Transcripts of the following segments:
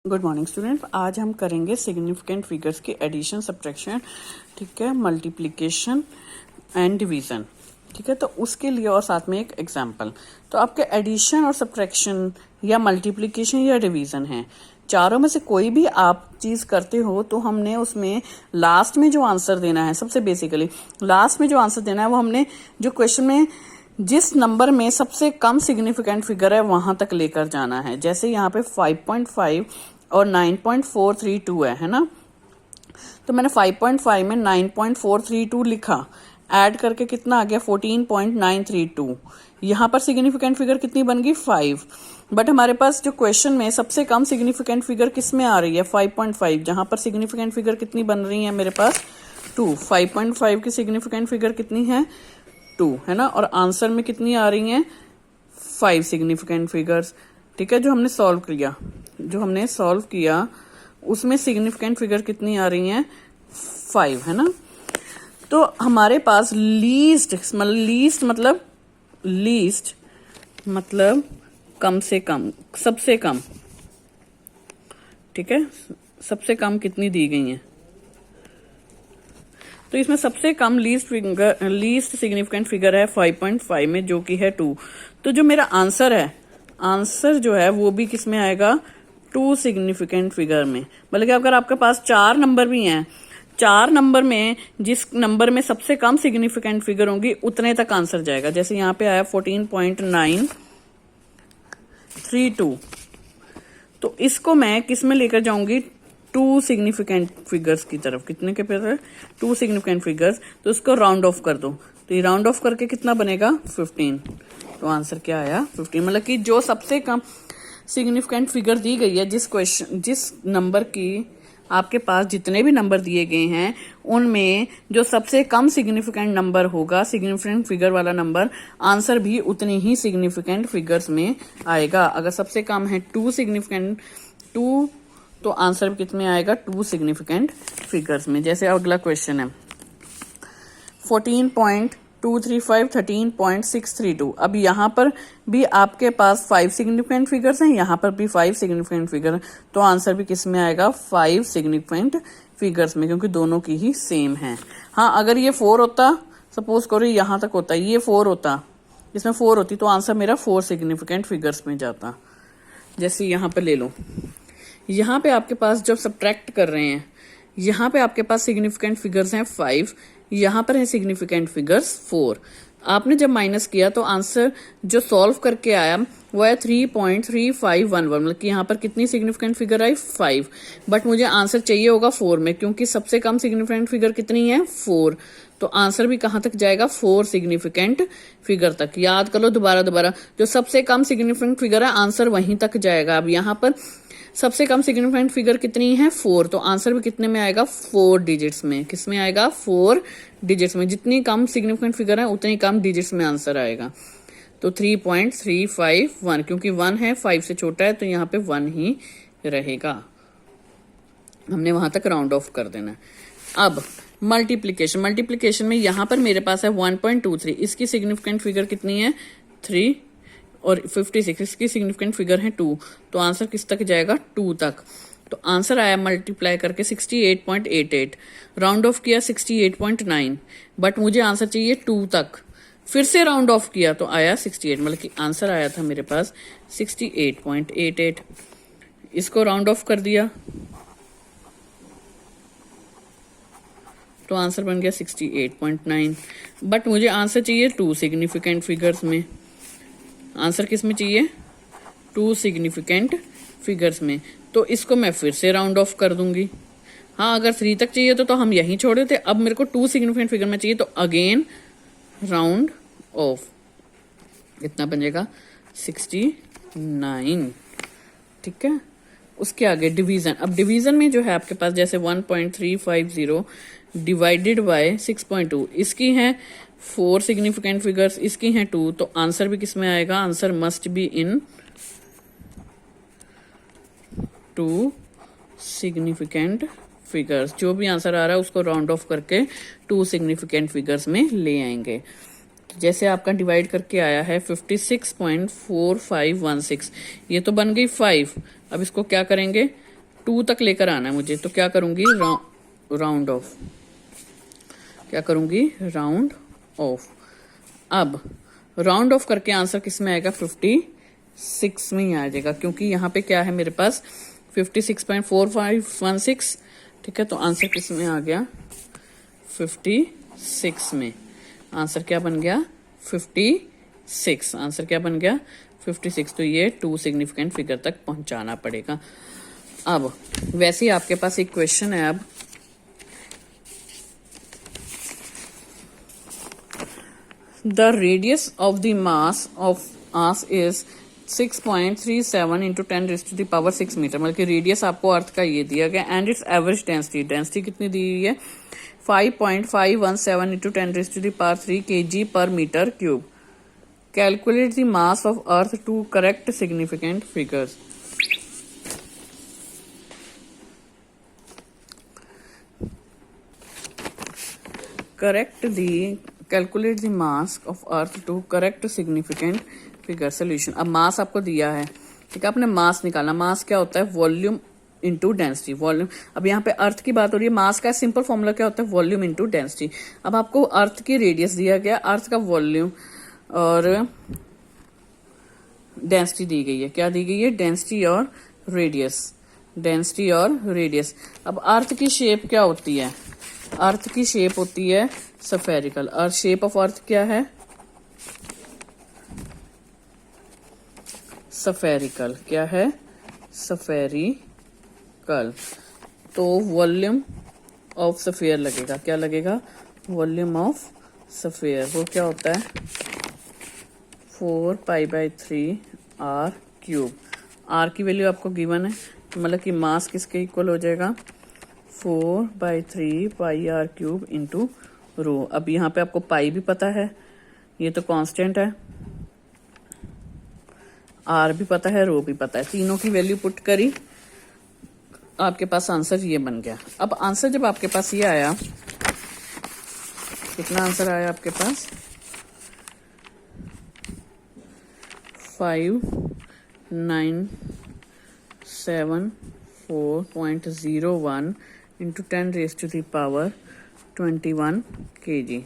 Good morning student. आज हम करेंगे सिग्निफिकेंट फिगर्स की एडिशन, सब्ट्रैक्शन, ठीक है, मल्टीप्लिकेशन एंड डिवीजन, ठीक है। तो उसके लिए और साथ में एक एग्जांपल। तो आपके एडिशन और सब्ट्रैक्शन या मल्टीप्लिकेशन या डिवीजन है, चारों में से कोई भी आप चीज करते हो तो हमने उसमें लास्ट में जो आंसर देना है, सबसे बेसिकली लास्ट में जो आंसर देना है वो हमने जो क्वेश्चन में जिस नंबर में सबसे कम सिग्निफिकेंट फिगर है वहां तक लेकर जाना है। जैसे यहाँ पे 5.5 और 9.432 है ना। तो मैंने 5.5 में 9.432 लिखा, ऐड करके कितना आ गया 14.932। यहाँ पर सिग्निफिकेंट फिगर कितनी बन गई 5। बट हमारे पास जो क्वेश्चन में सबसे कम सिग्निफिकेंट फिगर किस में आ रही है 5.5, जहां पर सिग्निफिकेंट फिगर कितनी बन रही है मेरे पास 2। 5.5 की सिग्निफिकेंट फिगर कितनी है 2 है ना। और आंसर में कितनी आ रही है 5 सिग्निफिकेंट फिगर्स, ठीक है। जो हमने सॉल्व किया उसमें सिग्निफिकेंट फिगर कितनी आ रही हैं 5 है ना। तो हमारे पास लीस्ट मतलब कम से कम, सबसे कम, ठीक है। सबसे कम कितनी दी गई है, तो इसमें सबसे कम लीस्ट सिग्निफिकेंट फिगर है 5.5 में, जो कि है 2। तो जो मेरा आंसर जो है वो भी किस में आएगा 2 सिग्निफिकेंट फिगर में। बल्कि अगर आपके पास 4 नंबर भी हैं, 4 नंबर में जिस नंबर में सबसे कम सिग्निफिकेंट फिगर होंगी उतने तक आंसर जाएगा। जैसे यहाँ पे आया 14.932, तो इसको मैं किस में लेकर जाऊंगी 2 सिग्निफिकेंट फिगर्स की तरफ। कितने के पे 2 सिग्निफिकेंट फिगर्स, तो इसको राउंड ऑफ कर दो, तो ये राउंड ऑफ करके कितना बनेगा 15। तो आंसर क्या आया 15। मतलब कि जो सबसे कम सिग्निफिकेंट फिगर दी गई है, जिस नंबर की आपके पास जितने भी नंबर दिए गए हैं उनमें जो सबसे कम सिग्निफिकेंट नंबर होगा, सिग्निफिकेंट फिगर वाला नंबर, आंसर भी उतनी ही सिग्निफिकेंट फिगर्स में आएगा। अगर सबसे कम है 2 तो आंसर भी कितने आएगा 2 सिग्निफिकेंट फिगर्स में। जैसे अगला क्वेश्चन है 14.235 13.632। अब यहाँ पर भी आपके पास 5 सिग्निफिकेंट फिगर्स हैं, यहाँ पर भी 5 सिग्निफिकेंट फिगर, तो आंसर भी किस में आएगा 5 सिग्निफिकेंट फिगर्स में, क्योंकि दोनों की ही सेम है। हाँ, अगर ये 4 होता, सपोज करो यहाँ तक होता, ये 4 होता, इसमें 4 होती, तो आंसर मेरा 4 सिग्निफिकेंट फिगर्स में जाता। जैसे यहाँ पे ले लो, यहाँ पे आपके पास जब सब्ट्रैक्ट कर रहे हैं, यहाँ पे आपके पास सिग्निफिकेंट फिगर्स हैं 5, यहाँ पर है सिग्निफिकेंट फिगर्स 4। आपने जब माइनस किया तो आंसर जो सॉल्व करके आया वो है 3.3511। मतलब कि यहाँ पर कितनी सिग्निफिकेंट फिगर आई 5, बट मुझे आंसर चाहिए होगा 4 में, क्योंकि सबसे कम सिग्निफिकेंट फिगर कितनी है 4। तो आंसर भी कहाँ तक जाएगा 4 सिग्निफिकेंट फिगर तक। याद कर लो दोबारा, जो सबसे कम सिग्निफिकेंट फिगर है आंसर वहीं तक जाएगा। अब यहाँ पर सबसे कम सिग्निफिकेंट फिगर कितनी है 4, तो आंसर भी कितने में आएगा 4 डिजिट्स में। किस में आएगा 4 डिजिट्स में। जितनी कम सिग्निफिकेंट फिगर है उतनी कम डिजिट्स में आंसर आएगा। तो 3.351, क्योंकि 1 है 5 से छोटा है तो यहाँ पे 1 ही रहेगा। हमने वहां तक राउंड ऑफ कर देना है। अब मल्टीप्लीकेशन में यहाँ पर मेरे पास है 1.23, इसकी सिग्निफिकेंट फिगर कितनी है 3, और 56 इसकी सिग्निफिकेंट फिगर है 2, तो आंसर किस तक जाएगा 2 तक। तो आंसर आया मल्टीप्लाई करके 68.88, राउंड ऑफ किया 68.9, बट मुझे आंसर चाहिए 2 तक। फिर से राउंड ऑफ किया तो आया 68, मतलब कि आंसर आया था मेरे पास 68.88। इसको राउंड ऑफ कर दिया तो आंसर बन गया 68.9, बट मुझे आंसर चाहिए 2 सिग्निफिकेंट फिगर्स में। आंसर किस में चाहिए 2 सिग्निफिकेंट फिगर्स में, तो इसको मैं फिर से राउंड ऑफ कर दूंगी। हाँ, अगर 3 तक चाहिए तो हम यहीं छोड़ देते। अब मेरे को 2 सिग्निफिकेंट फिगर में चाहिए, तो अगेन राउंड ऑफ, कितना बनेगा 69, ठीक है। उसके आगे डिवीजन। अब डिवीजन में जो है आपके पास जैसे 1.350 डिवाइडेड बाय 6.2, इसकी है 4 सिग्निफिकेंट फिगर्स, इसकी हैं 2, तो आंसर भी किस में आएगा, answer must be in 2 significant figures. जो भी आंसर आ रहा है उसको राउंड ऑफ करके 2 सिग्निफिकेंट फिगर्स में ले आएंगे। जैसे आपका डिवाइड करके आया है 56.4516, ये तो बन गई 5। अब इसको क्या करेंगे 2 तक लेकर आना है मुझे, तो क्या करूंगी, राउंड ऑफ, क्या करूंगी, राउंड ऑफ। अब राउंड ऑफ करके आंसर किस में आएगा, 56 में ही आ जाएगा, क्योंकि यहाँ पे क्या है मेरे पास 56.4516। ठीक है, तो आंसर किस में आ गया, 56 में। आंसर क्या बन गया, 56। आंसर क्या बन गया, 56। तो ये 2 सिग्निफिकेंट फिगर तक पहुंचाना पड़ेगा। अब वैसे ही आपके पास एक क्वेश्चन है, अब the radius of the mass of earth is 6.37 into 10⁻⁶ metre. मतलब कि रेडियस आपको अर्थ का ये दिया गया, and its average density, density कितनी दी हुई है, 5.517 इंटू 10⁻³ kg पर metre cube. Calculate the mass of earth to correct significant figures. Calculate the mass of earth to correct significant figure. Solution, अब मास आपको दिया है, ठीक है, आपने मास निकालना। मास क्या होता है, वॉल्यूम इंटू डेंसिटी। वॉल्यूम, अब यहाँ पे अर्थ की बात हो रही है, मास का सिंपल फॉर्मूला क्या होता है, वॉल्यूम इंटू डेंसिटी। अब आपको अर्थ की रेडियस दिया गया, अर्थ का वॉल्यूम और डेंसिटी दी गई है। क्या दी गई है, डेंसिटी और रेडियस, डेंसिटी और रेडियस। अब अर्थ की शेप क्या होती है, अर्थ की शेप होती है स्फेरिकल। और शेप ऑफ अर्थ क्या है, स्फेरिकल। क्या है, स्फेरिकल। तो वॉल्यूम ऑफ स्फीयर लगेगा, क्या लगेगा, वॉल्यूम ऑफ स्फीयर। वो क्या होता है, 4π/3 r³। r की वैल्यू आपको गिवन है, मतलब कि मास किसके इक्वल हो जाएगा, 4/3 πr³ इंटू रो। अब यहाँ पे आपको पाई भी पता है, ये तो कांस्टेंट है, आर भी पता है, रो भी पता है, तीनों की वैल्यू पुट करी, आपके पास आंसर ये बन गया। अब आंसर जब आपके पास ये आया, कितना आंसर आया आपके पास, 5974.01 इंटू 10⁻21 kg।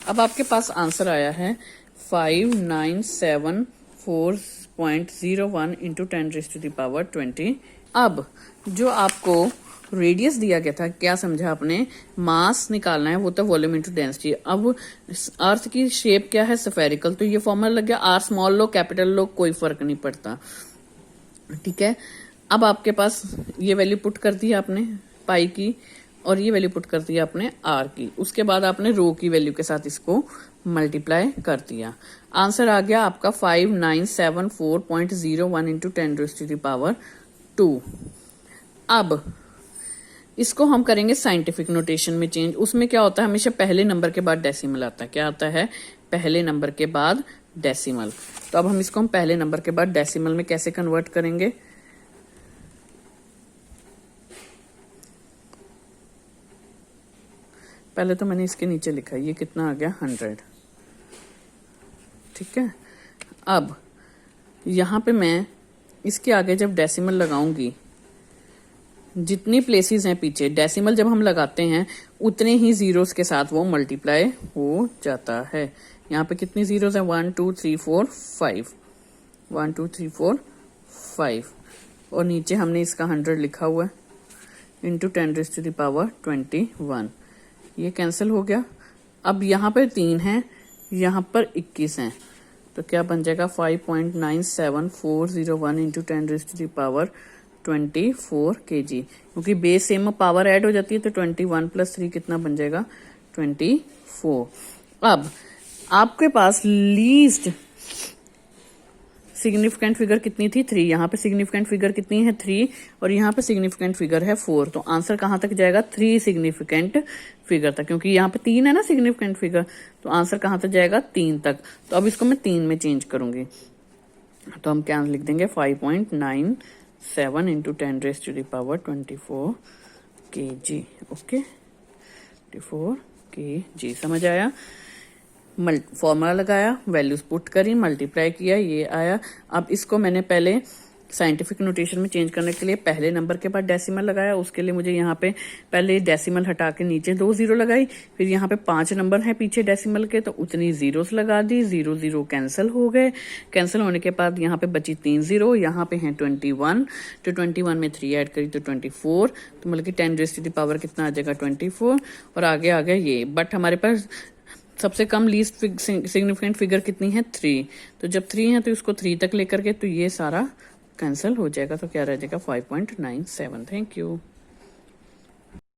अब आपके पास आंसर आया है 5974.01 इंटू 10⁻20। अब जो आपको रेडियस दिया गया था, क्या समझा आपने, मास निकालना है, वो तो वॉल्यूम इंटू डेंसिटी। अब अर्थ की शेप क्या है, स्फेरिकल, तो ये फॉर्मूला लग गया, आर स्मॉल लो कैपिटल लो कोई फर्क नहीं पड़ता। ठीक है, अब आपके पास ये वैल्यू पुट कर दी आपने पाई की, और ये वैल्यू पुट कर दी आपने आर की। उसके बाद आपने रो की वैल्यू के साथ इसको मल्टीप्लाई कर दिया। आंसर आ गया आपका 5974.01 इंटू 10⁻²। अब इसको हम करेंगे साइंटिफिक नोटेशन में चेंज। उसमें क्या होता है, हमेशा पहले नंबर के बाद डेसिमल आता है। क्या आता है, पहले नंबर के बाद डेसिमल। तो अब हम इसको हम पहले नंबर के बाद डेसिमल में कैसे कन्वर्ट करेंगे, पहले तो मैंने इसके नीचे लिखा, ये कितना आ गया, 100। ठीक है, अब यहां पे मैं इसके आगे जब डेसिमल लगाऊंगी, जितनी प्लेसेस हैं पीछे, डेसिमल जब हम लगाते हैं उतने ही जीरोस के साथ वो मल्टीप्लाई हो जाता है। यहाँ पे कितनी जीरोस हैं, 1 2 3 4 5, 1 2 3 4 5, और नीचे हमने इसका 100 लिखा हुआ है, इंटू 10⁻21। ये कैंसिल हो गया। अब यहाँ पर 3 है, यहाँ पर 21 हैं, तो क्या बन जाएगा, 5.97401 इंटू 10⁻24 kg। क्योंकि बेस सेम, पावर ऐड हो जाती है, तो 21 + 3 कितना बन जाएगा, 24। अब आपके पास लीस्ट सिग्निफिकेंट फिगर कितनी थी, 3। यहाँ पे सिग्निफिकेंट फिगर कितनी है, 3, और यहाँ पे सिग्निफिकेंट फिगर है 4। तो आंसर कहाँ तक जाएगा, 3 सिग्निफिकेंट फिगर तक, क्योंकि यहाँ पे 3 है ना सिग्निफिकेंट फिगर, तो आंसर कहाँ तक जाएगा, 3 तक। तो अब इसको मैं 3 में चेंज करूंगी, तो हम क्या लिख देंगे, 5.97 इंटू 10⁻24 kg। ओके, 24 kg, समझ आया। फॉर्मूला लगाया, वैल्यूज पुट करी, मल्टीप्लाई किया, ये आया। अब इसको मैंने पहले साइंटिफिक नोटेशन में चेंज करने के लिए पहले नंबर के बाद डेसिमल लगाया, उसके लिए मुझे यहाँ पे पहले डेसिमल हटा के नीचे 2 जीरो लगाई, फिर यहाँ पे 5 नंबर है पीछे डेसिमल के तो उतनी जीरोस लगा दी, 0 0 कैंसिल हो गए। कैंसिल होने के बाद यहाँ पे बची 3 जीरो, यहाँ पे है 21, तो 21 में 3 ऐड करी तो 24, तो मतलब कि 10 रेज़ टू द पावर कितना आ जाएगा 24, और आगे आ गया ये। बट हमारे पास सबसे कम लीस्ट सिग्निफिकेंट फिगर कितनी है 3, तो जब 3 है तो इसको 3 तक लेकर के तो ये सारा कैंसिल हो जाएगा, तो क्या रह जाएगा 5.97। Thank you.